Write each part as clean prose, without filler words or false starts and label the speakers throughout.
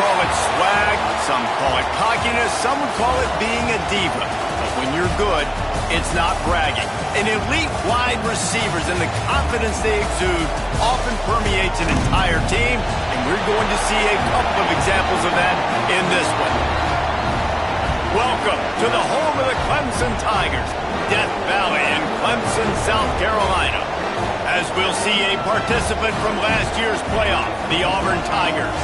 Speaker 1: call it swag, some call it cockiness, some would call it being a diva. But when you're good, it's not bragging. An elite wide receivers and the confidence they exude often permeates an entire team, and we're going to see a couple of examples of that in this one. Welcome to the home of the Clemson Tigers, Death Valley in Clemson, South Carolina. As we'll see a participant from last year's playoff, the Auburn Tigers,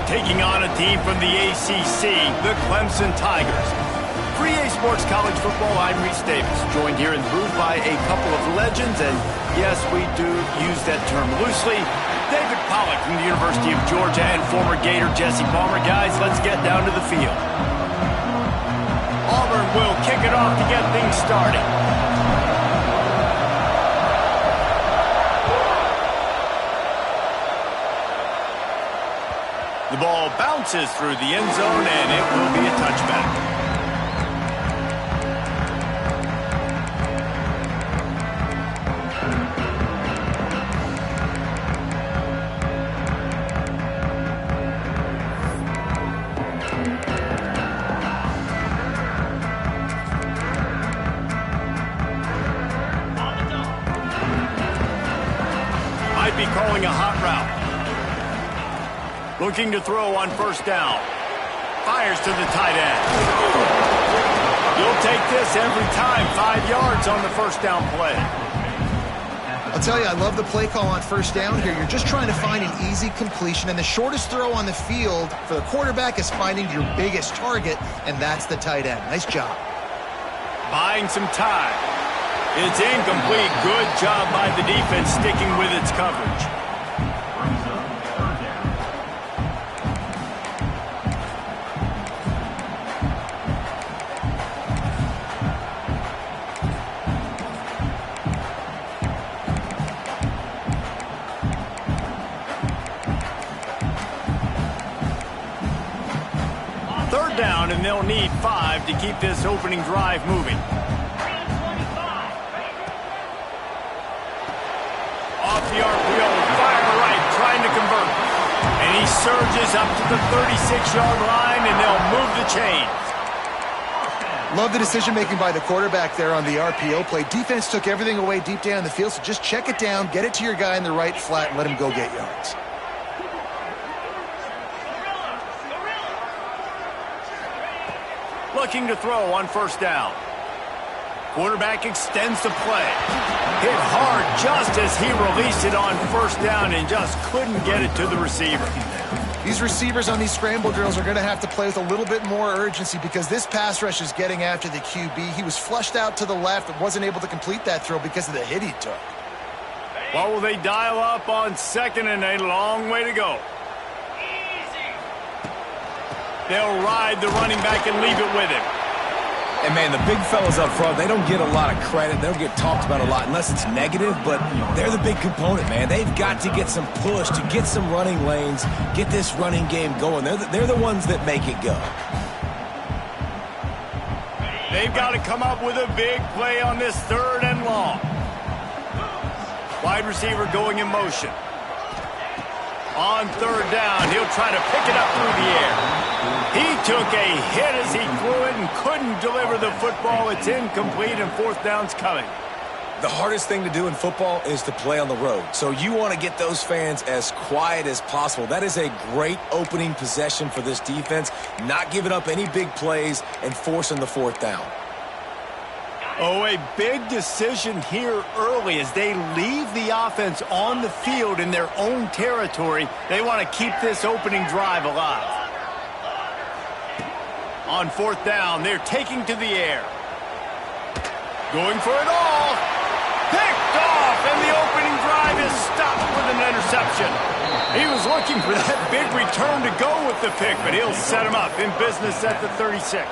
Speaker 1: taking on a team from the ACC, the Clemson Tigers. For EA Sports College Football, I'm Reese Davis, joined here in the booth by a couple of legends, and yes, we do use that term loosely. David Pollack from the University of Georgia and former Gator Jesse Palmer. Guys, let's get down to the field. Auburn will kick it off to get things started. The ball bounces through the end zone, and it will be a touchback. Might be calling a hot route. Looking to throw on first down. Fires to the tight end. You'll take this every time. 5 yards on the first down play.
Speaker 2: I'll tell you, I love the play call on first down here. You're just trying to find an easy completion, and the shortest throw on the field for the quarterback is finding your biggest target, and that's the tight end. Nice job.
Speaker 1: Buying some time. It's incomplete. Good job by the defense sticking with its coverage. Third down, and they'll need 5 to keep this opening drive moving. Off the RPO, fire right, trying to convert. And he surges up to the 36-yard line, and they'll move the chains.
Speaker 2: Love the decision-making by the quarterback there on the RPO play. Defense took everything away deep down the field, so just check it down, get it to your guy in the right flat, and let him go get yards.
Speaker 1: Looking to throw on first down. Quarterback extends the play. Hit hard just as he released it on first down and just couldn't get it to the receiver.
Speaker 2: These receivers on these scramble drills are going to have to play with a little bit more urgency because this pass rush is getting after the QB. He was flushed out to the left and wasn't able to complete that throw because of the hit he took.
Speaker 1: What will they dial up on second and a long way to go? They'll ride the running back and leave it with him.
Speaker 3: And, man, the big fellas up front, they don't get a lot of credit. They don't get talked about a lot unless it's negative, but they're the big component, man. They've got to get some push, to get some running lanes, get this running game going. They're the ones that make it go.
Speaker 1: They've got to come up with a big play on this third and long. Wide receiver going in motion. On third down, he'll try to pick it up through the air. He took a hit as he threw it and couldn't deliver the football. It's incomplete, and fourth down's coming.
Speaker 3: The hardest thing to do in football is to play on the road. So you want to get those fans as quiet as possible. That is a great opening possession for this defense, not giving up any big plays and forcing the fourth down.
Speaker 1: Oh, a big decision here early as they leave the offense on the field in their own territory. They want to keep this opening drive alive. On fourth down, they're taking to the air. Going for it all. Picked off, and the opening drive is stopped with an interception. He was looking for that big return to go with the pick, but he'll set him up in business at the 36.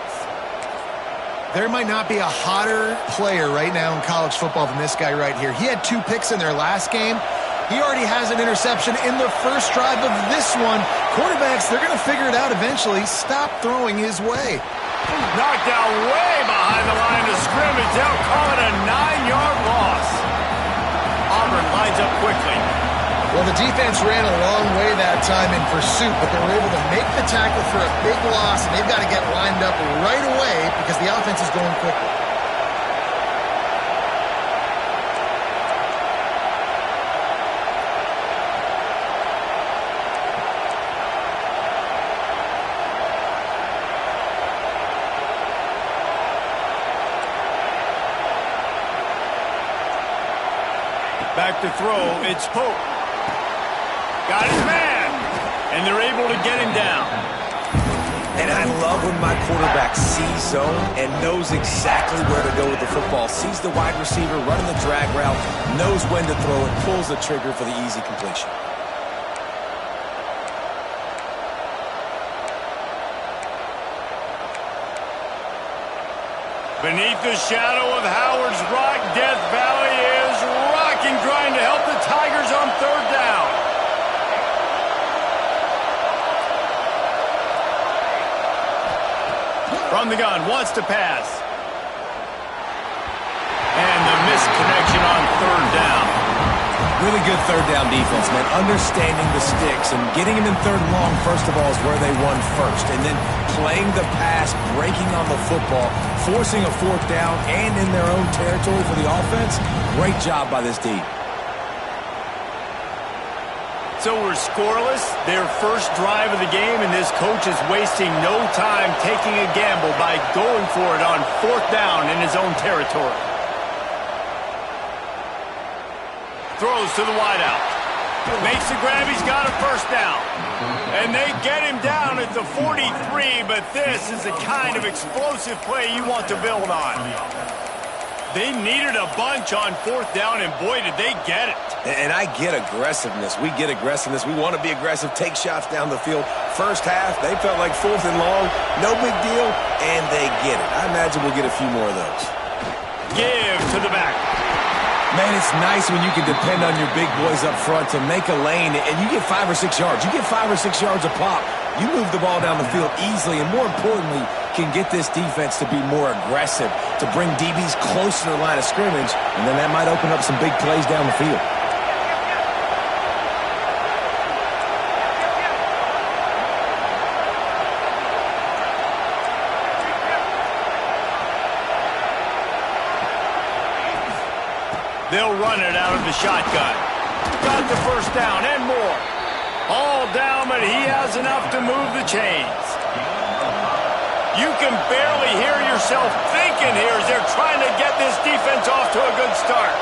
Speaker 2: There might not be a hotter player right now in college football than this guy right here. He had 2 picks in their last game. He already has an interception in the first drive of this one. Quarterbacks, they're going to figure it out eventually. Stop throwing his way.
Speaker 1: Knocked out way behind the line of scrimmage. They'll call it a 9-yard loss. Auburn lines up quickly.
Speaker 2: Well, the defense ran a long way that time in pursuit, but they were able to make the tackle for a big loss, and they've got to get lined up right away because the offense is going quickly.
Speaker 1: Back to throw, it's Pope. Got his man, and they're able to get him down.
Speaker 3: And I love when my quarterback sees zone and knows exactly where to go with the football. Sees the wide receiver running the drag route, knows when to throw it, pulls the trigger for the easy completion.
Speaker 1: Beneath the shadow of Howard's Rock, Death Valley is rocking, trying to help the Tigers on third down. From the gun, wants to pass. And the misconnection on third down.
Speaker 3: Really good third down defense, man. Understanding the sticks and getting him in third and long, first of all, is where they won first. And then playing the pass, breaking on the football, forcing a fourth down, and in their own territory for the offense. Great job by this team.
Speaker 1: So we're scoreless, their first drive of the game, and this coach is wasting no time taking a gamble by going for it on fourth down in his own territory. Throws to the wideout. Makes the grab, he's got a first down. And they get him down at the 43, but this is the kind of explosive play you want to build on. They needed a bunch on fourth down, and boy, did they get it.
Speaker 3: And I get aggressiveness. We get aggressiveness. We want to be aggressive, take shots down the field. First half, they felt like fourth and long. No big deal, and they get it. I imagine we'll get a few more of those.
Speaker 1: Give to the back.
Speaker 3: Man, it's nice when you can depend on your big boys up front to make a lane, and you get 5 or 6 yards. You get 5 or 6 yards a pop. You move the ball down the field easily, and more importantly, can get this defense to be more aggressive, to bring DBs closer to the line of scrimmage, and then that might open up some big plays down the field.
Speaker 1: They'll run it out of the shotgun. Got the first down and more. All down, but he has enough to move the chains. You can barely hear yourself thinking here as they're trying to get this defense off to a good start.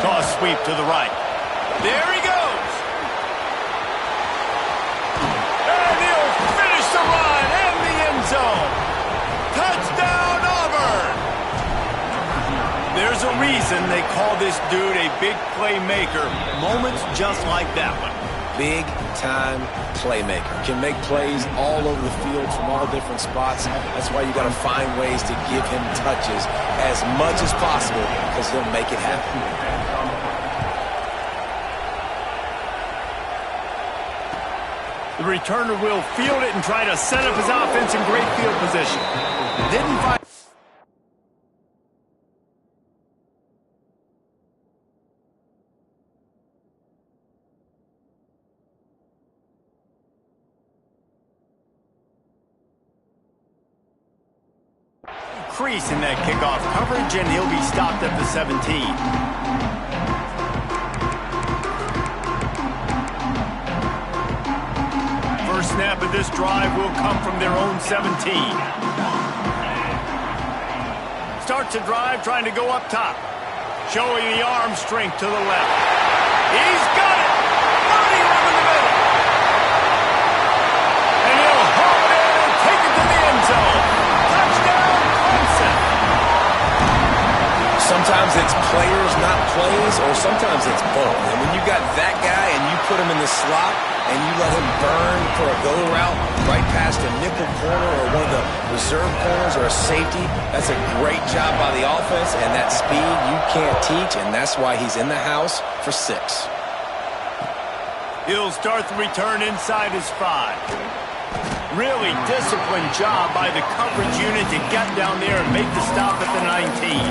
Speaker 1: Toss sweep to the right. There he goes. And he'll finish the run in the end zone. Touchdown, Auburn. There's a reason they call this dude a big playmaker. Moments just like that one.
Speaker 3: Big-time playmaker. Can make plays all over the field from all different spots. That's why you got to find ways to give him touches as much as possible because he'll make it happen.
Speaker 1: The returner will field it and try to set up his offense in great field position. Didn't find... crease in that kickoff coverage, and he'll be stopped at the 17. First snap of this drive will come from their own 17. Starts a drive trying to go up top. Showing the arm strength to the left. He's got it! 30 up in the middle. And he'll haul it in and take it to the end zone. Touchdown, Clemson.
Speaker 3: Sometimes it's players, not plays, or sometimes it's both. And when you got that guy and you put him in the slot and you let him burn for a go route right past a nickel corner or one of the reserve corners or a safety, that's a great job by the offense, and that speed you can't teach, and that's why he's in the house for 6.
Speaker 1: He'll start the return inside his 5. Really disciplined job by the coverage unit to get down there and make the stop at the 19.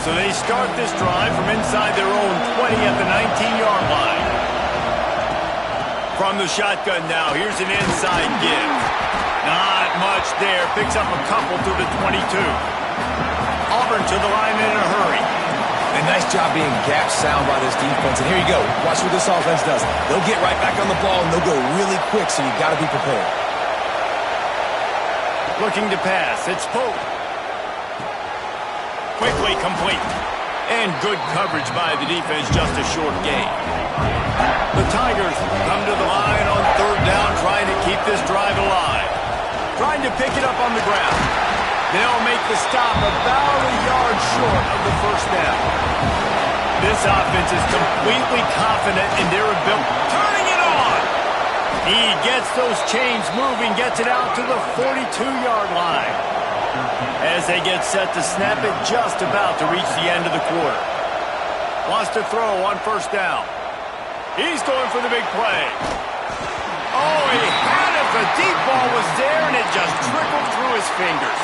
Speaker 1: So they start this drive from inside their own 20 at the 19-yard line. From the shotgun now, here's an inside give. Not much there. Picks up a couple to the 22. Auburn to the line in a hurry.
Speaker 3: A nice job being gap sound by this defense. And here you go. Watch what this offense does. They'll get right back on the ball, and they'll go really quick, so you got to be prepared.
Speaker 1: Looking to pass. It's Pope. Quickly complete. And good coverage by the defense, just a short gain. The Tigers come to the line on 3rd down, trying to keep this drive alive. Trying to pick it up on the ground. They'll make the stop about a yard short of the 1st down. This offense is completely confident in their ability. Turning it on! He gets those chains moving, gets it out to the 42-yard line. As they get set to snap it, just about to reach the end of the quarter. Wants to throw on 1st down. He's going for the big play. Oh, he had it. The deep ball was there, and it just trickled through his fingers.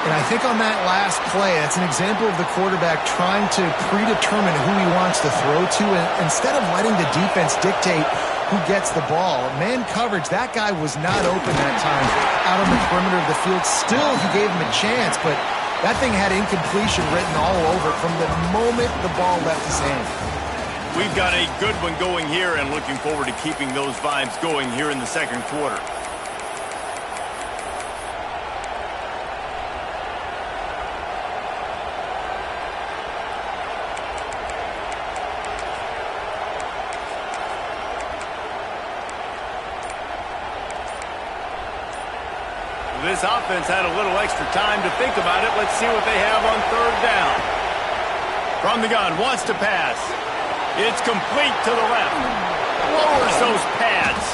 Speaker 2: And I think on that last play, that's an example of the quarterback trying to predetermine who he wants to throw to, and instead of letting the defense dictate who gets the ball. Man coverage, that guy was not open that time out on the perimeter of the field. Still, he gave him a chance, but that thing had incompletion written all over it from the moment the ball left his hand.
Speaker 1: We've got a good one going here, and looking forward to keeping those vibes going here in the 2nd quarter. This offense had a little extra time to think about it. Let's see what they have on 3rd down. From the gun, wants to pass. It's complete to the left. Lowers those pads.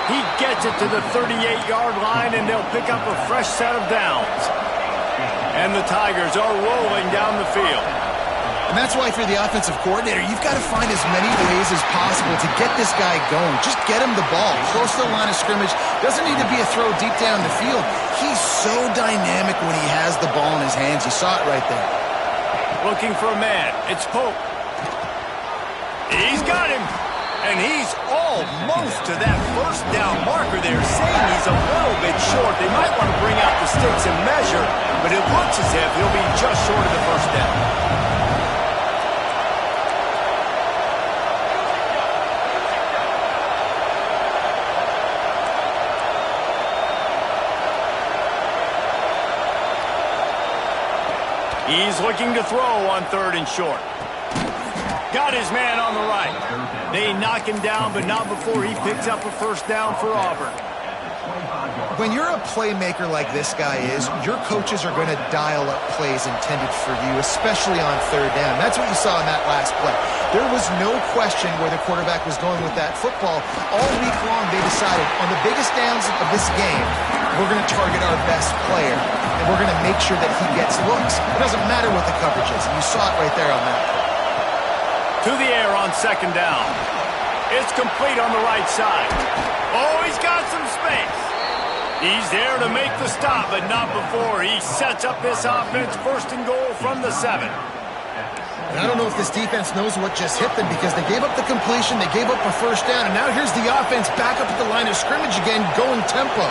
Speaker 1: He gets it to the 38-yard line, and they'll pick up a fresh set of downs. And the Tigers are rolling down the field.
Speaker 2: And that's why, if you're the offensive coordinator, you've got to find as many ways as possible to get this guy going. Just get him the ball. Close to the line of scrimmage. Doesn't need to be a throw deep down the field. He's so dynamic when he has the ball in his hands. You saw it right there.
Speaker 1: Looking for a man. It's Pope. He's got him. And he's almost to that 1st down marker there, saying he's a little bit short. They might want to bring out the sticks and measure, but it looks as if he'll be just short of the 1st down. He's looking to throw on 3rd and short. Got his man on the right. They knock him down, but not before he picks up a 1st down for Auburn.
Speaker 2: When you're a playmaker like this guy is, your coaches are going to dial up plays intended for you, especially on 3rd down. That's what you saw in that last play. There was no question where the quarterback was going with that football. All week long, they decided, on the biggest downs of this game, we're going to target our best player, and we're going to make sure that he gets looks. It doesn't matter what the coverage is, and you saw it right there on that play.
Speaker 1: To the air on 2nd down. It's complete on the right side. Oh, he's got some space. He's there to make the stop, but not before he sets up this offense 1st and goal from the 7.
Speaker 2: And I don't know if this defense knows what just hit them, because they gave up the completion, they gave up a 1st down, and now here's the offense back up at the line of scrimmage again, going tempo.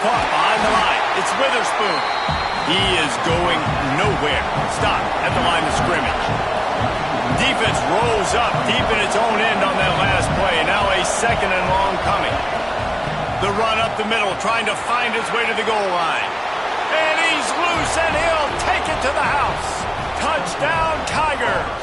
Speaker 1: Caught behind the line. It's Witherspoon. He is going nowhere. Stop at the line of scrimmage. Defense rolls up deep in its own end on that last play. Now a 2nd and long coming. The run up the middle, trying to find his way to the goal line. And he's loose, and he'll take it to the house. Touchdown, Tigers.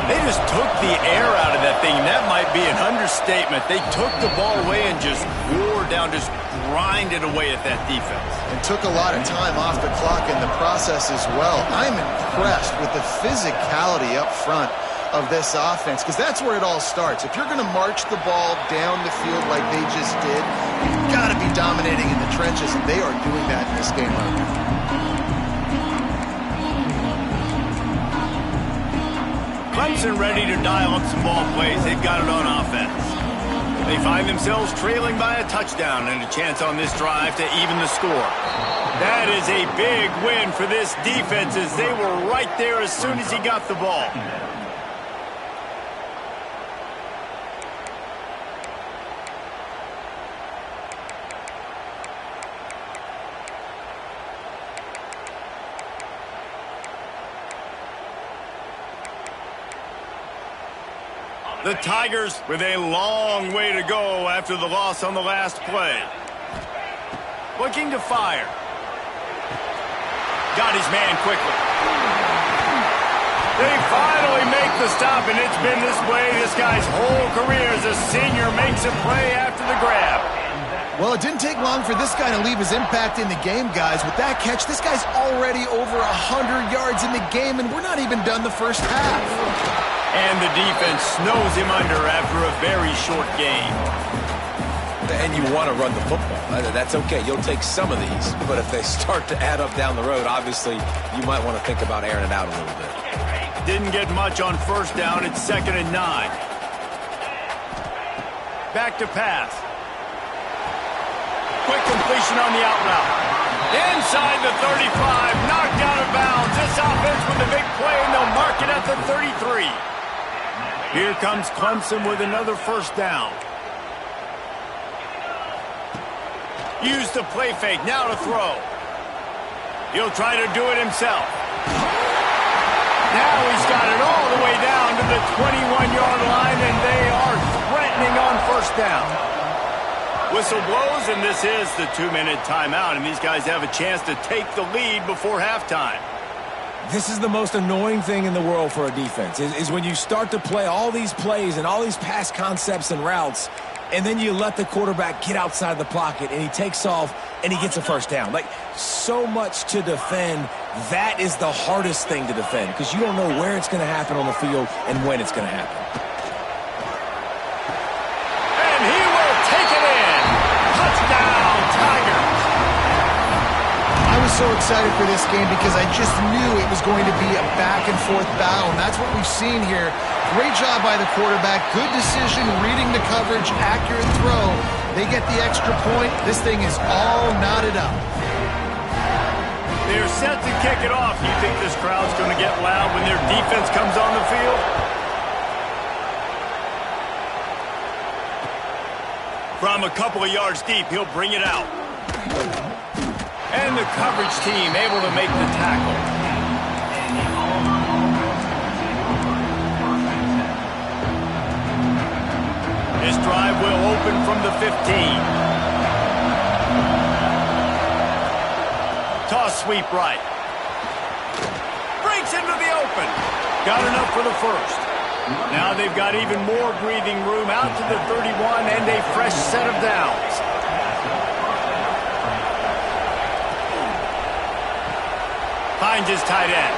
Speaker 1: They just took the air out of that thing. That might be an understatement. They took the ball away and just wore down, just grinded away at that defense.
Speaker 2: And took a lot of time off the clock in the process as well. I'm impressed with the physicality up front of this offense, because that's where it all starts. If you're going to march the ball down the field like they just did, you've got to be dominating in the trenches, and they are doing that in this game right now.
Speaker 1: Clemson ready to dial up some ball plays. They've got it on offense. They find themselves trailing by a touchdown and a chance on this drive to even the score. That is a big win for this defense as they were right there as soon as he got the ball. The Tigers with a long way to go after the loss on the last play. Looking to fire. Got his man quickly. They finally make the stop, and it's been this way this guy's whole career as a senior makes a play after the grab.
Speaker 2: Well, it didn't take long for this guy to leave his impact in the game, guys. With that catch, this guy's already over 100 yards in the game, and we're not even done the first half.
Speaker 1: And the defense snows him under after a very short game.
Speaker 3: And you want to run the football. That's okay. You'll take some of these. But if they start to add up down the road, obviously, you might want to think about airing it out a little bit.
Speaker 1: Didn't get much on first down. It's 2nd and 9. Back to pass. Quick completion on the out route. Inside the 35. Knocked out of bounds. This offense with a big play, and they'll mark it at the 33. Here comes Clemson with another first down. Use the play fake. Now to throw. He'll try to do it himself. Now he's got it all the way down to the 21-yard line, and they are threatening on first down. Whistle blows, and this is the 2-minute timeout, and these guys have a chance to take the lead before halftime.
Speaker 3: This is the most annoying thing in the world for a defense, is when you start to play all these plays and all these pass concepts and routes, and then you let the quarterback get outside the pocket, and he takes off, and he gets a first down. Like, so much to defend. That is the hardest thing to defend, because you don't know where it's going to happen on the field and when it's going to happen.
Speaker 1: And he will take it in. Touchdown, Tigers.
Speaker 2: I was so excited for this game because I just knew it was going to be a back-and-forth battle, and that's what we've seen here. Great job by the quarterback, good decision, reading the coverage, accurate throw. They get the extra point. This thing is all knotted up.
Speaker 1: They're set to kick it off. You think this crowd's going to get loud when their defense comes on the field? From a couple of yards deep, he'll bring it out. And the coverage team able to make the tackle. This drive will open from the 15. Toss sweep right. Breaks into the open. Got enough for the first. Now they've got even more breathing room out to the 31 and a fresh set of downs. Finds his tight end.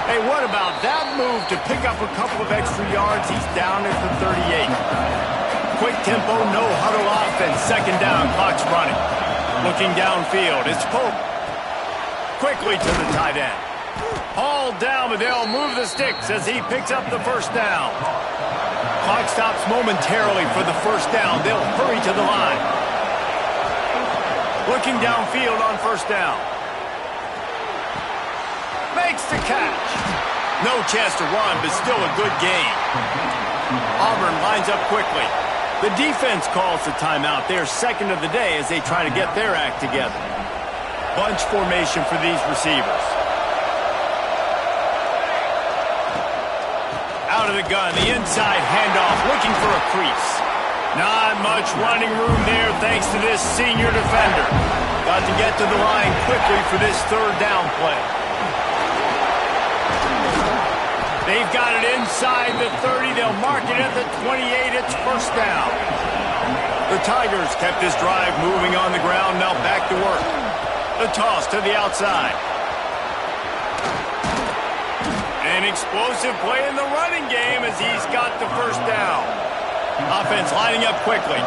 Speaker 1: Hey, what about that move to pick up a couple of extra yards? He's down at the 38. Quick tempo, no huddle offense. 2nd down, clock's running. Looking downfield, it's Pope. Quickly to the tight end. Hauled down, but they'll move the sticks as he picks up the first down. Clock stops momentarily for the first down. They'll hurry to the line. Looking downfield on first down. Makes the catch. No chance to run, but still a good game. Auburn lines up quickly. The defense calls the timeout. They're second of the day as they try to get their act together. Bunch formation for these receivers. Out of the gun, the inside handoff, looking for a crease. Not much running room there thanks to this senior defender. Got to get to the line quickly for this 3rd down play. They've got it inside the 30. They'll mark it at the 28. It's first down. The Tigers kept this drive moving on the ground. Now back to work. The toss to the outside. An explosive play in the running game as he's got the first down. Offense lining up quickly.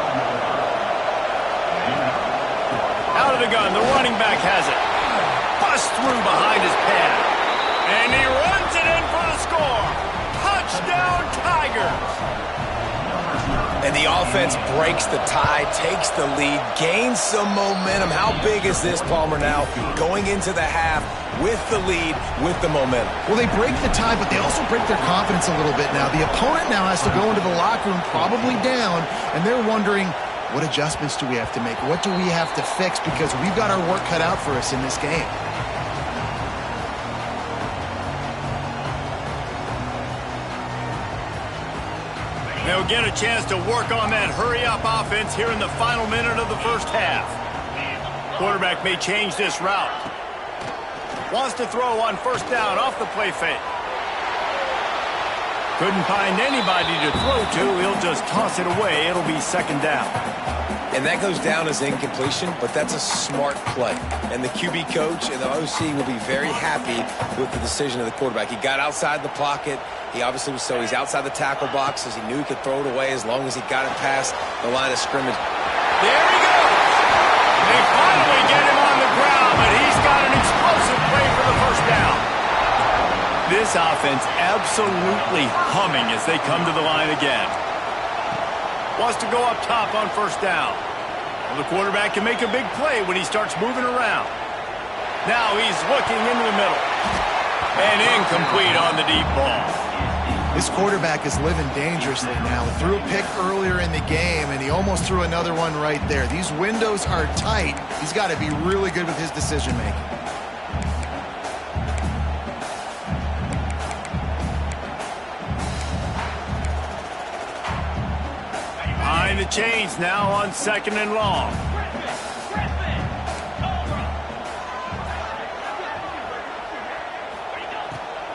Speaker 1: the gun. The running back has it. Busts through behind his pad. And he runs it in for the score. Touchdown, Tigers.
Speaker 3: And the offense breaks the tie, takes the lead, gains some momentum. How big is this, Palmer, now? Going into the half with the lead, with the momentum.
Speaker 2: Well, they break the tie, but they also break their confidence a little bit now. The opponent now has to go into the locker room, probably down, and they're wondering, what adjustments do we have to make? What do we have to fix? Because we've got our work cut out for us in this game.
Speaker 1: They'll get a chance to work on that hurry-up offense here in the final minute of the first half. Quarterback may change this route. Wants to throw on first down off the play fake. Couldn't find anybody to throw to. He'll just toss it away. It'll be second down.
Speaker 3: And that goes down as incompletion, but that's a smart play. And the QB coach and the OC will be very happy with the decision of the quarterback. He got outside the pocket. He obviously was he's outside the tackle box as he knew he could throw it away as long as he got it past the line of scrimmage.
Speaker 1: There he goes. They finally get him on the ground, but he's got an explosive play for the first down. This offense absolutely humming as they come to the line again. Wants to go up top on first down. Well, the quarterback can make a big play when he starts moving around. Now he's looking into the middle. And incomplete on the deep ball.
Speaker 2: This quarterback is living dangerously now. He threw a pick earlier in the game, and he almost threw another one right there. These windows are tight. He's got to be really good with his decision-making.
Speaker 1: Behind the chains now on second and long.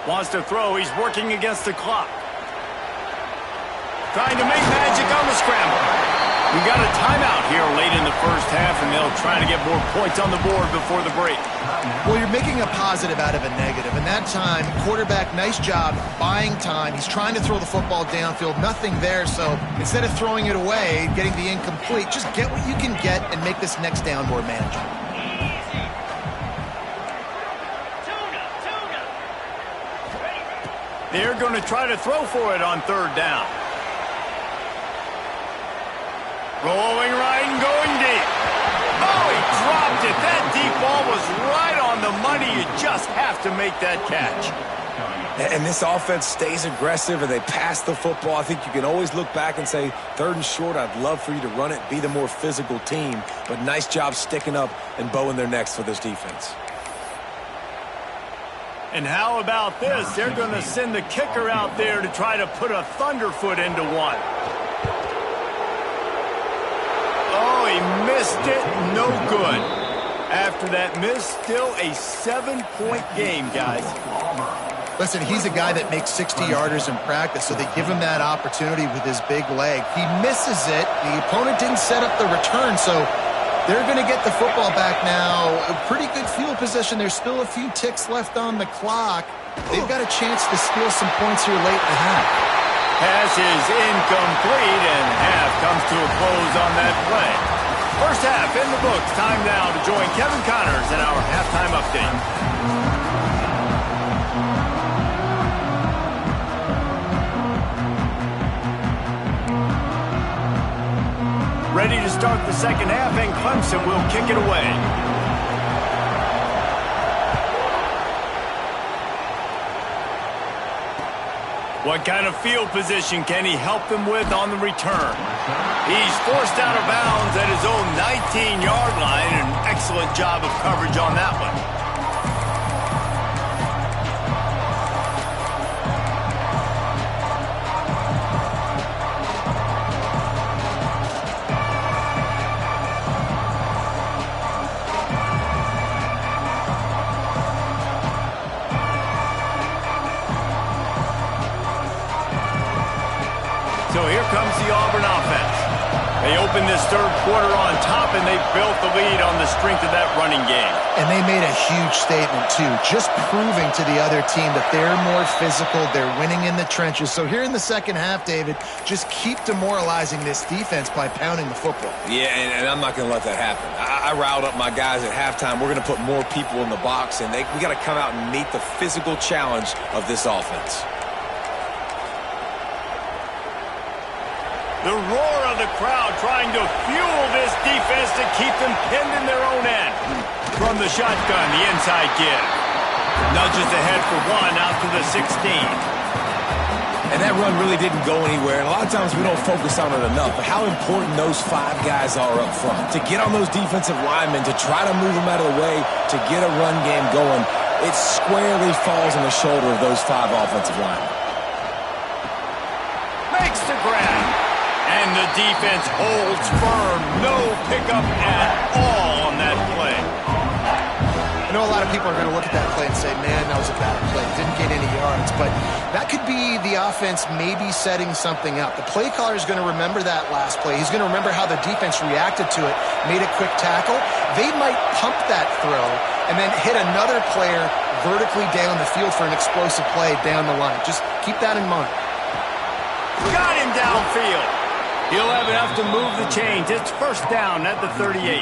Speaker 1: Wants to throw. He's working against the clock. Trying to make magic on the scramble. We got a timeout here late in the first half, and they'll try to get more points on the board before the break.
Speaker 2: Well, you're making a positive out of a negative. And that time, quarterback, nice job buying time. He's trying to throw the football downfield. Nothing there, so instead of throwing it away, getting the incomplete, just get what you can get and make this next down more manageable.
Speaker 1: They're going to try to throw for it on third down. Rolling right and going deep. Oh, he dropped it. That deep ball was right on the money. You just have to make that catch.
Speaker 3: And this offense stays aggressive and they pass the football. I think you can always look back and say, third and short, I'd love for you to run it, be the more physical team. But nice job sticking up and bowing their necks for this defense.
Speaker 1: And how about this? They're going to send the kicker out there to try to put a thunderfoot into one. Oh, he missed it. No good. After that miss, still a 7-point game, guys.
Speaker 2: Listen, he's a guy that makes 60-yarders in practice, so they give him that opportunity with his big leg. He misses it. The opponent didn't set up the return, so they're going to get the football back now. A pretty good field position. There's still a few ticks left on the clock. They've got a chance to steal some points here late in the half.
Speaker 1: Pass is incomplete, and half comes to a close on that play. First half in the books. Time now to join Kevin Connors in our halftime update. Ready to start the second half, and Clemson will kick it away. What kind of field position can he help them with on the return? He's forced out of bounds at his own 19-yard line. An excellent job of coverage on that one. So here comes the Auburn offense. They opened this third quarter on top, and they built the lead on the strength of that running game.
Speaker 2: And they made a huge statement, too, just proving to the other team that they're more physical, they're winning in the trenches. So here in the second half, David, just keep demoralizing this defense by pounding the football.
Speaker 3: Yeah, and I'm not going to let that happen. I riled up my guys at halftime. We're going to put more people in the box, and we got to come out and meet the physical challenge of this offense.
Speaker 1: The roar of the crowd trying to fuel this defense to keep them pinned in their own end. From the shotgun, the inside give. Nudges ahead for one out to the 16.
Speaker 3: And that run really didn't go anywhere. And a lot of times we don't focus on it enough. But how important those 5 guys are up front. To get on those defensive linemen, to try to move them out of the way, to get a run game going, it squarely falls on the shoulder of those 5 offensive linemen.
Speaker 1: Makes the grab. And the defense holds firm. No pickup at all on that play.
Speaker 2: I know a lot of people are going to look at that play and say, man, that was a bad play. Didn't get any yards. But that could be the offense maybe setting something up. The play caller is going to remember that last play. He's going to remember how the defense reacted to it, made a quick tackle. They might pump that throw and then hit another player vertically down the field for an explosive play down the line. Just keep that in mind.
Speaker 1: Got him downfield. He'll have enough to move the chains. It's first down at the 38.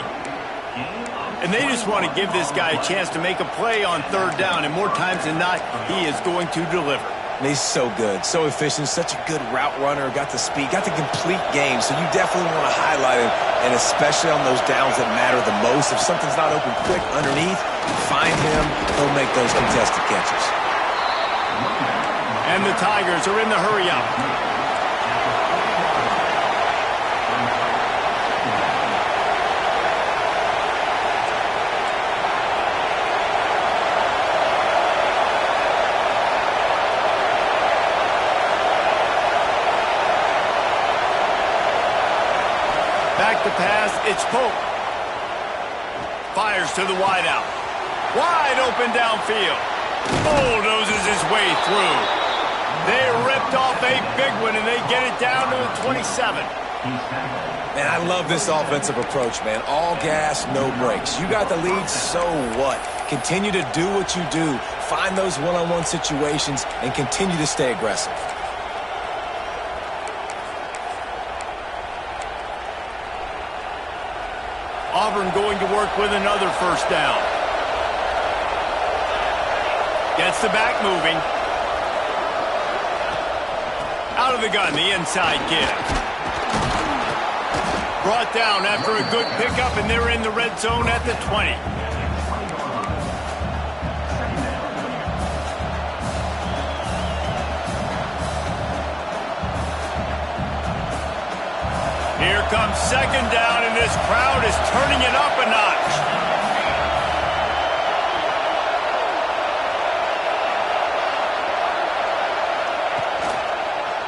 Speaker 1: And they just want to give this guy a chance to make a play on third down, and more times than not, he is going to deliver.
Speaker 3: And he's so good, so efficient, such a good route runner, got the speed, got the complete game, so you definitely want to highlight him, and especially on those downs that matter the most. If something's not open quick underneath, find him, he'll make those contested catches.
Speaker 1: And the Tigers are in the hurry-up. Back to pass, it's Pope. Fires to the wideout. Wide open downfield. Bulldozes his way through. They ripped off a big one, and they get it down to the 27.
Speaker 3: Man, I love this offensive approach, man. All gas, no brakes. You got the lead, so what? Continue to do what you do. Find those one-on-one situations and continue to stay aggressive.
Speaker 1: Auburn going to work with another first down. Gets the back moving. Out of the gun, the inside give. Brought down after a good pickup, and they're in the red zone at the 20. Here comes second down, and this crowd is turning it up a notch.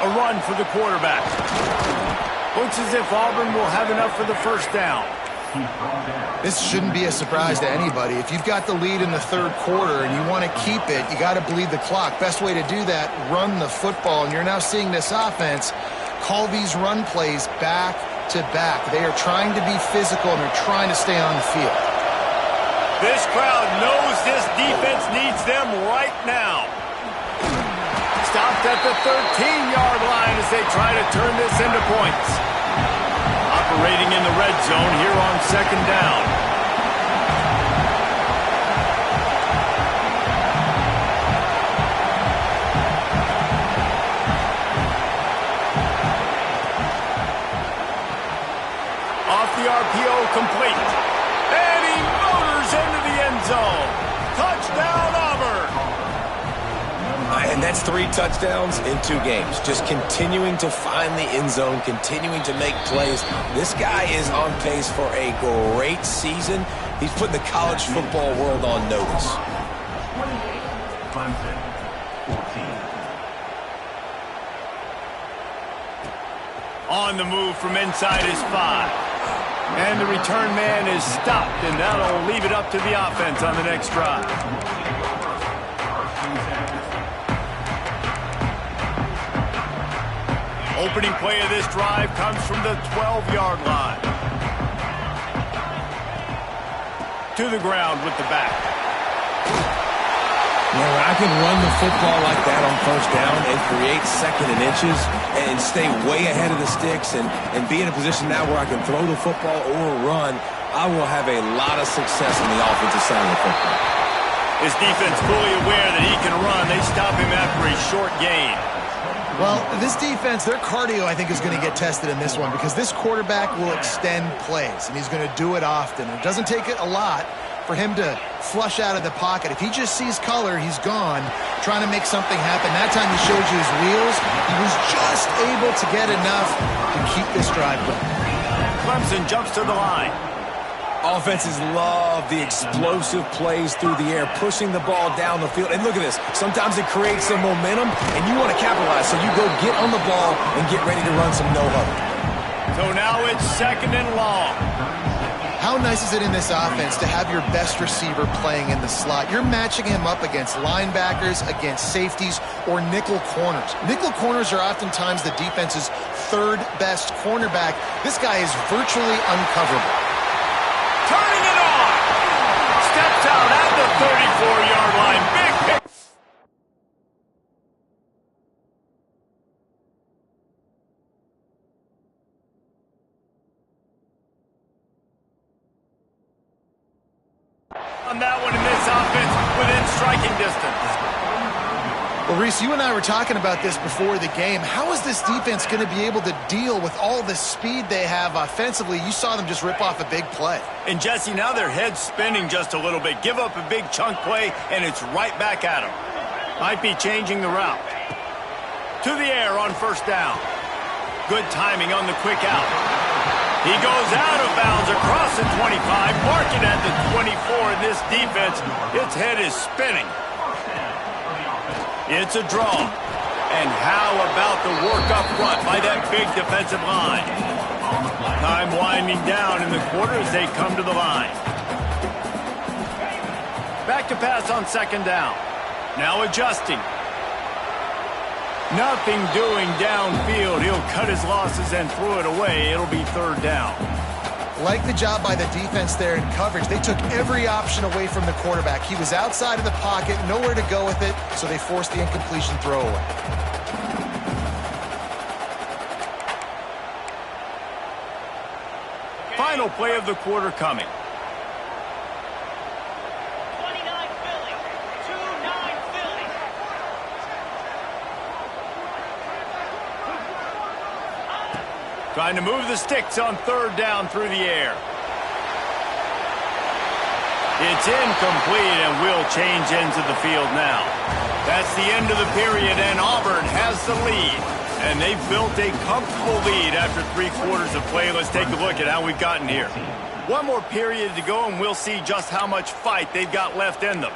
Speaker 1: A run for the quarterback. Looks as if Auburn will have enough for the first down.
Speaker 2: This shouldn't be a surprise to anybody. If you've got the lead in the third quarter and you want to keep it, you got to bleed the clock. Best way to do that, run the football. And you're now seeing this offense call these run plays back to back. They are trying to be physical, and they're trying to stay on the field.
Speaker 1: This crowd knows this defense needs them right now. Stopped at the 13-yard line as they try to turn this into points. Operating in the red zone here on second down. Off the RPO, complete. And he motors into the end zone. Touchdown, Auburn.
Speaker 3: And that's 3 touchdowns in 2 games. Just continuing to find the end zone, continuing to make plays. This guy is on pace for a great season. He's putting the college football world on notice.
Speaker 1: On the move from inside his 5. And the return man is stopped, and that'll leave it up to the offense on the next drive. Opening play of this drive comes from the 12-yard line. To the ground with the back.
Speaker 3: When I can run the football like that on first down and create second and inches and stay way ahead of the sticks and be in a position now where I can throw the football or run, I will have a lot of success on the offensive side of the football.
Speaker 1: His defense fully aware that he can run. They stop him after a short gain.
Speaker 2: Well, this defense, their cardio, I think, is going to get tested in this one because this quarterback will extend plays, and he's going to do it often. It doesn't take it a lot for him to flush out of the pocket. If he just sees color, he's gone, trying to make something happen. That time he showed you his wheels. He was just able to get enough to keep this drive going.
Speaker 1: Clemson jumps to the line.
Speaker 3: Offenses love the explosive plays through the air, pushing the ball down the field. And look at this. Sometimes it creates some momentum, and you want to capitalize. So you go get on the ball and get ready to run some no-huddle.
Speaker 1: So now it's 2nd and long.
Speaker 2: How nice is it in this offense to have your best receiver playing in the slot? You're matching him up against linebackers, against safeties, or nickel corners. Nickel corners are oftentimes the defense's third best cornerback. This guy is virtually uncoverable.
Speaker 1: Turning it on. Steps out at the 34-yard line. Big hit. On that one in this offense within striking distance.
Speaker 2: Well, Reese, you and I were talking about this before the game. How is this defense going to be able to deal with all the speed they have offensively? You saw them just rip off a big play.
Speaker 1: And Jesse, now their head's spinning just a little bit. Give up a big chunk play, and it's right back at them. Might be changing the route. To the air on first down. Good timing on the quick out. He goes out of bounds across the 25, marking at the 24. In this defense, its head is spinning. It's a draw. And how about the work up front by that big defensive line? Time winding down in the quarter as they come to the line. Back to pass on 2nd down. Now adjusting. Nothing doing downfield. He'll cut his losses and throw it away. It'll be 3rd down.
Speaker 2: Like the job by the defense there in coverage. They took every option away from the quarterback. He was outside of the pocket, nowhere to go with it, so they forced the incompletion throwaway.
Speaker 1: Final play of the quarter coming. Trying to move the sticks on 3rd down through the air. It's incomplete and will change ends of the field now. That's the end of the period, and Auburn has the lead. And they've built a comfortable lead after 3 quarters of play. Let's take a look at how we've gotten here. One more period to go, and we'll see just how much fight they've got left in them.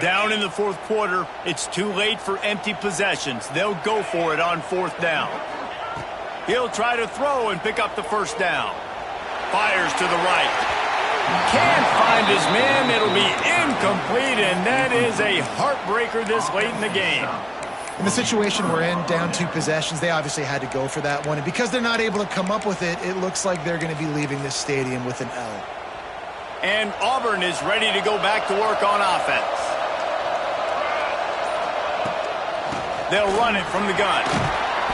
Speaker 1: Down in the 4th quarter, it's too late for empty possessions. They'll go for it on 4th down. He'll try to throw and pick up the 1st down. Fires to the right. Can't find his man. It'll be incomplete, and that is a heartbreaker this late in the game.
Speaker 2: In the situation we're in, down 2 possessions, they obviously had to go for that one. And because they're not able to come up with it, it looks like they're going to be leaving this stadium with an L.
Speaker 1: And Auburn is ready to go back to work on offense. They'll run it from the gun.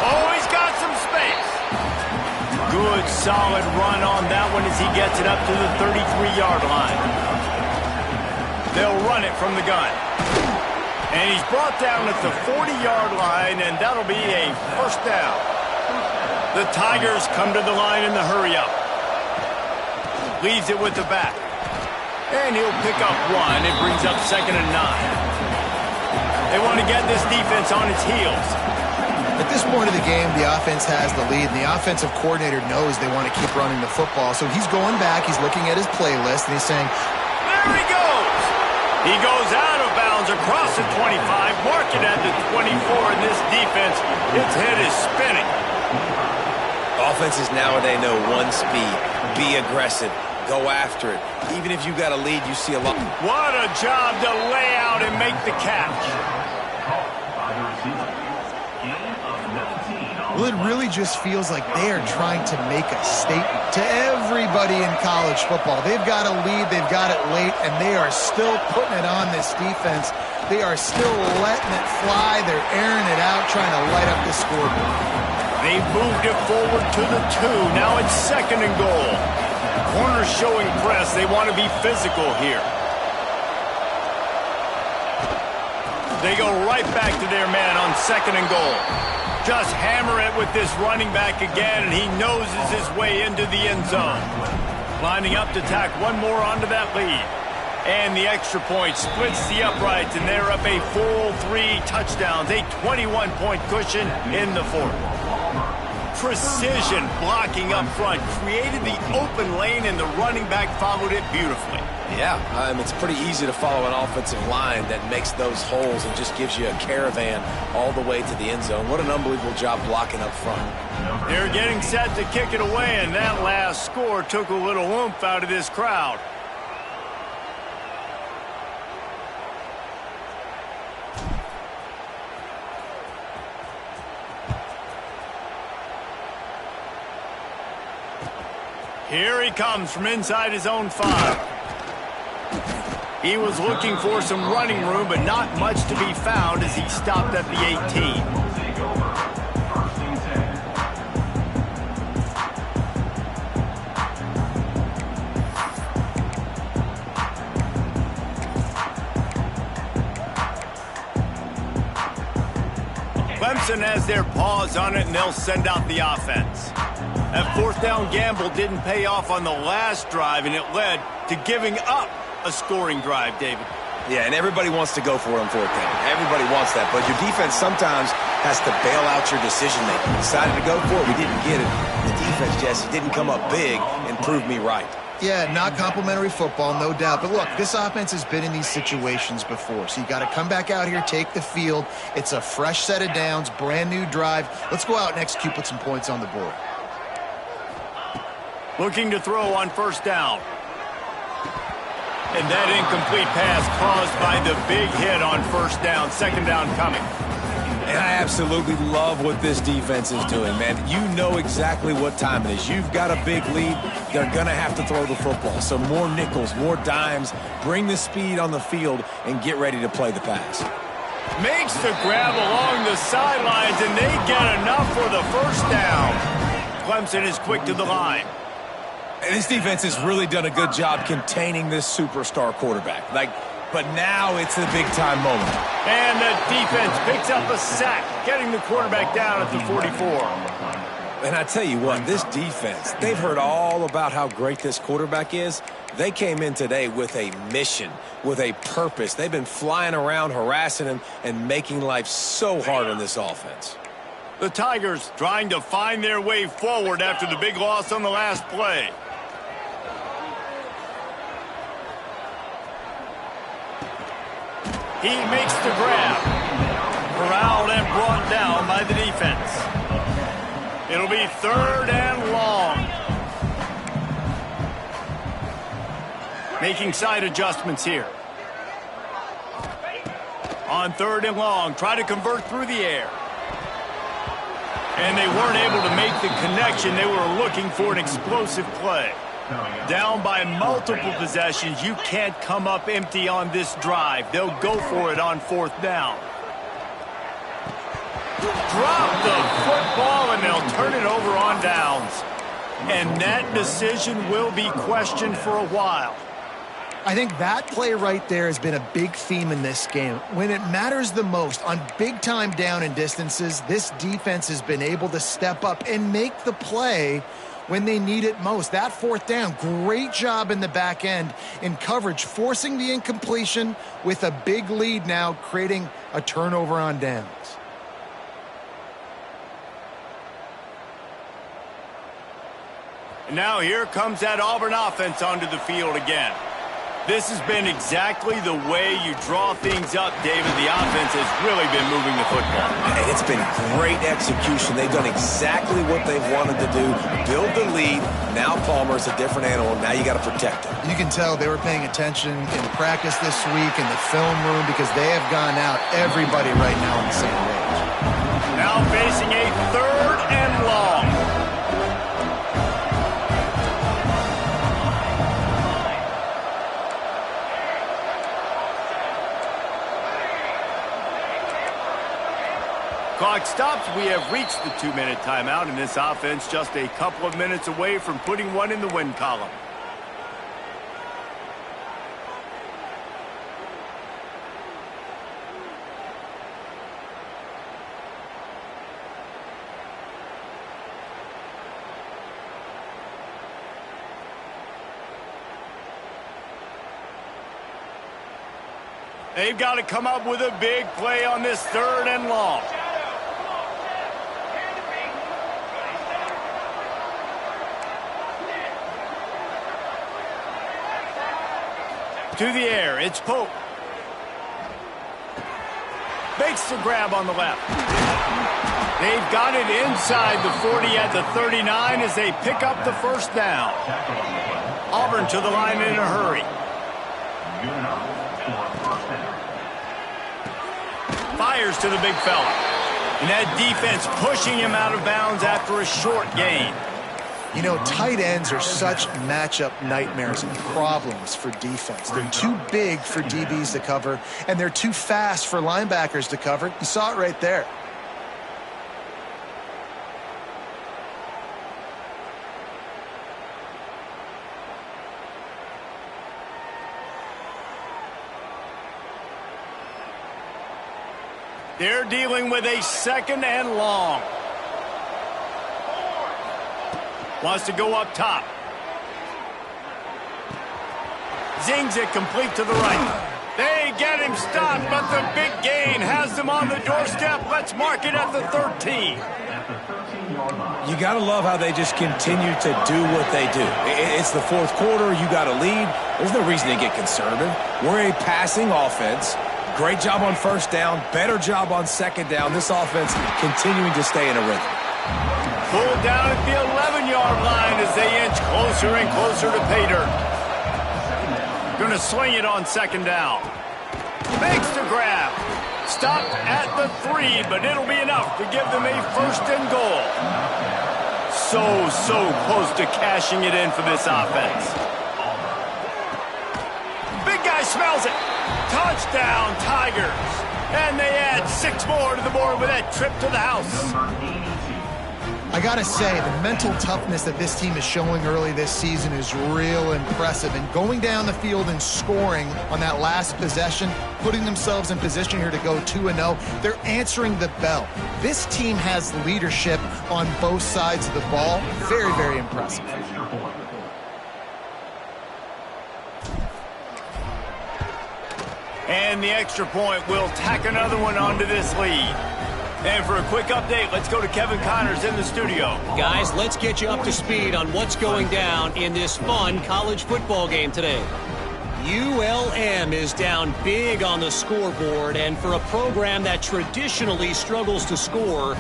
Speaker 1: Oh, he's got some space. Good, solid run on that one as he gets it up to the 33-yard line. They'll run it from the gun. And he's brought down at the 40-yard line, and that'll be a 1st down. The Tigers come to the line in the hurry-up. Leaves it with the back. And he'll pick up 1. It brings up 2nd and 9. They want to get this defense on its heels.
Speaker 2: At this point of the game, the offense has the lead, and the offensive coordinator knows they want to keep running the football. So he's going back, he's looking at his playlist, and he's saying,
Speaker 1: there he goes! He goes out of bounds across the 25, marking at the 24 in this defense. Its head is spinning.
Speaker 3: Offenses nowadays know one speed. Be aggressive. Go after it. Even if you got a lead, you see a lot.
Speaker 1: What a job to lay out and make the catch.
Speaker 2: Well, it really just feels like they are trying to make a statement to everybody in college football. They've got a lead, they've got it late, and they are still putting it on this defense. They are still letting it fly. They're airing it out, trying to light up the scoreboard.
Speaker 1: They've moved it forward to the 2. Now it's 2nd and goal. Corners showing press. They want to be physical here. They go right back to their man on 2nd and goal. Just hammer it with this running back again, and he noses his way into the end zone. Lining up to tack one more onto that lead. And the extra point splits the uprights, and they're up a full 3 touchdowns, a 21-point cushion in the 4th. Precision blocking up front created the open lane, and the running back followed it beautifully.
Speaker 3: Yeah, it's pretty easy to follow an offensive line that makes those holes and just gives you a caravan all the way to the end zone. What an unbelievable job blocking up front.
Speaker 1: They're getting set to kick it away, and that last score took a little oomph out of this crowd. Here he comes from inside his own 5. He was looking for some running room, but not much to be found as he stopped at the 18. Clemson has their paws on it, and they'll send out the offense. That 4th down gamble didn't pay off on the last drive, and it led to giving up a scoring drive, David.
Speaker 3: Yeah, and everybody wants to go for it on 4th down. Everybody wants that, but your defense sometimes has to bail out your decision-making. Decided to go for it, we didn't get it. The defense, Jesse, didn't come up big and prove me right.
Speaker 2: Yeah, not complimentary football, no doubt. But look, this offense has been in these situations before, so you got to come back out here, take the field. It's a fresh set of downs, brand new drive. Let's go out and execute, put some points on the board.
Speaker 1: Looking to throw on 1st down. And that incomplete pass caused by the big hit on 1st down. 2nd down coming.
Speaker 3: And I absolutely love what this defense is doing, man. You know exactly what time it is. You've got a big lead. They're going to have to throw the football. So more nickels, more dimes. Bring the speed on the field and get ready to play the pass.
Speaker 1: Makes the grab along the sidelines, and they get enough for the 1st down. Clemson is quick to the line.
Speaker 3: And this defense has really done a good job containing this superstar quarterback. But now it's the big-time moment.
Speaker 1: And the defense picks up a sack, getting the quarterback down at the 44.
Speaker 3: And I tell you what, this defense, they've heard all about how great this quarterback is. They came in today with a mission, with a purpose. They've been flying around, harassing him, and making life so hard on this offense.
Speaker 1: The Tigers trying to find their way forward after the big loss on the last play. He makes the grab. Corralled and brought down by the defense. It'll be 3rd and long. Making side adjustments here. On 3rd and long, try to convert through the air. And they weren't able to make the connection. They were looking for an explosive play. Down by multiple possessions, you can't come up empty on this drive. They'll go for it on 4th down. Drop the football, and they'll turn it over on downs. And that decision will be questioned for a while.
Speaker 2: I think that play right there has been a big theme in this game. When it matters the most, on big-time down and distances, this defense has been able to step up and make the play when they need it most. That 4th down, great job in the back end in coverage, forcing the incompletion with a big lead now, creating a turnover on downs. And
Speaker 1: now here comes that Auburn offense onto the field again. This has been exactly the way you draw things up, David. The offense has really been moving the football.
Speaker 3: And it's been great execution. They've done exactly what they've wanted to do. Build the lead. Now Palmer's a different animal. Now you got to protect him.
Speaker 2: You can tell they were paying attention in practice this week in the film room because they have gone out, everybody right now on the same page.
Speaker 1: Now facing a 3rd and long. Clock stops. We have reached the 2-minute timeout, and this offense just a couple of minutes away from putting one in the win column. They've got to come up with a big play on this 3rd and long. To the air, it's Pope. Makes the grab on the left. They've got it inside the 40 at the 39 as they pick up the 1st down. Auburn to the line in a hurry. Fires to the big fella. And that defense pushing him out of bounds after a short gain.
Speaker 2: You know, tight ends are such matchup nightmares and problems for defense. They're too big for DBs to cover, and they're too fast for linebackers to cover. You saw it right there.
Speaker 1: They're dealing with a 2nd and long. Wants to go up top. Zings it complete to the right. They get him stopped, but the big gain has them on the doorstep. Let's mark it at the 13.
Speaker 3: You got to love how they just continue to do what they do. It's the 4th quarter. You got a lead. There's no reason to get conservative. We're a passing offense. Great job on 1st down. Better job on 2nd down. This offense continuing to stay in a rhythm.
Speaker 1: Pulled down at the 11-yard line as they inch closer and closer to pay dirt. Going to swing it on 2nd down. Makes the grab. Stopped at the 3, but it'll be enough to give them a 1st and goal. So close to cashing it in for this offense. Big guy smells it. Touchdown, Tigers. And they add 6 more to the board with that trip to the house.
Speaker 2: I got to say, the mental toughness that this team is showing early this season is real impressive. And going down the field and scoring on that last possession, putting themselves in position here to go 2-0, they're answering the bell. This team has leadership on both sides of the ball. Very, very impressive.
Speaker 1: And the extra point will tack another one onto this lead. And for a quick update, let's go to Kevin Connors in the studio.
Speaker 4: Guys, let's get you up to speed on what's going down in this fun college football game today. ULM is down big on the scoreboard, and for a program that traditionally struggles to score,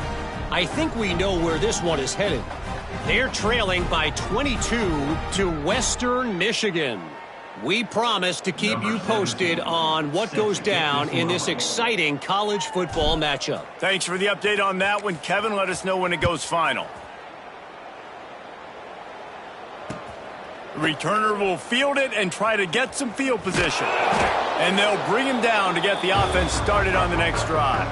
Speaker 4: I think we know where this one is headed. They're trailing by 22 to Western Michigan. We promise to keep you posted on what goes down in this exciting college football matchup.
Speaker 1: Thanks for the update on that one, Kevin. Let us know when it goes final. The returner will field it and try to get some field position. And they'll bring him down to get the offense started on the next drive.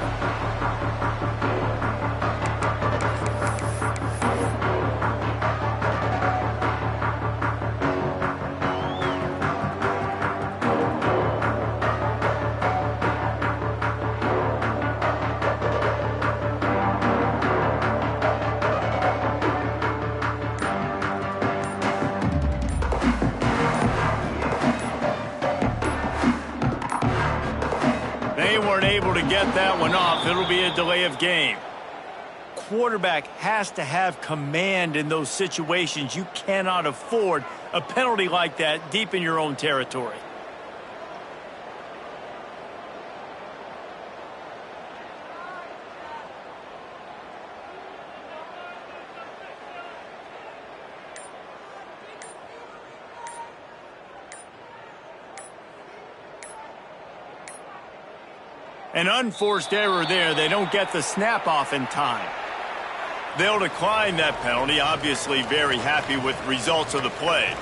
Speaker 1: Able to get that one off. It'll be a delay of game. Quarterback has to have command in those situations. You cannot afford a penalty like that deep in your own territory. An unforced error there. They don't get the snap off in time. They'll decline that penalty, obviously very happy with results of the play.